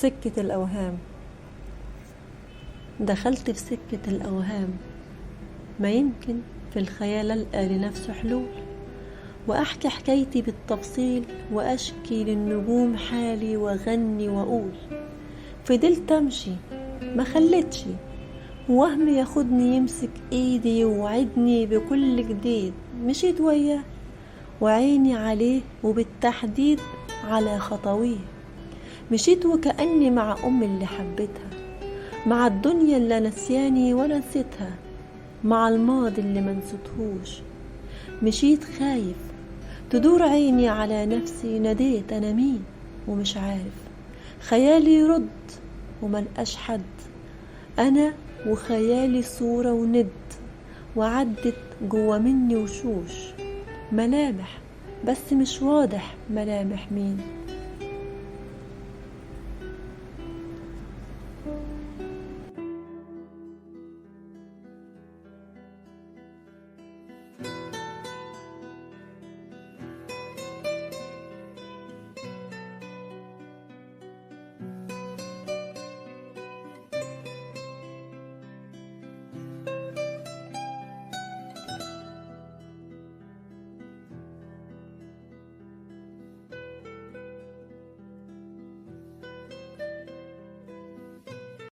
سكة الأوهام. دخلت في سكة الأوهام، ما يمكن في الخيال ألقى لنفسه حلول، وأحكي حكايتي بالتفصيل وأشكي للنجوم حالي وأغني وأقول. فضلت أمشي ما خلتش وهم ياخدني يمسك إيدي يوعدني بكل جديد. مشيت وياه وعيني عليه وبالتحديد على خطويه. مشيت وكأني مع أمي اللي حبيتها، مع الدنيا اللي نسياني ولا نسيتها، مع الماضي اللي منسيتهوش. مشيت خايف تدور عيني على نفسي، ناديت أنا مين ومش عارف. خيالي يرد وملقاش حد، أنا وخيالي صورة وند، وعدت جوا مني وشوش ملامح بس مش واضح ملامح مين.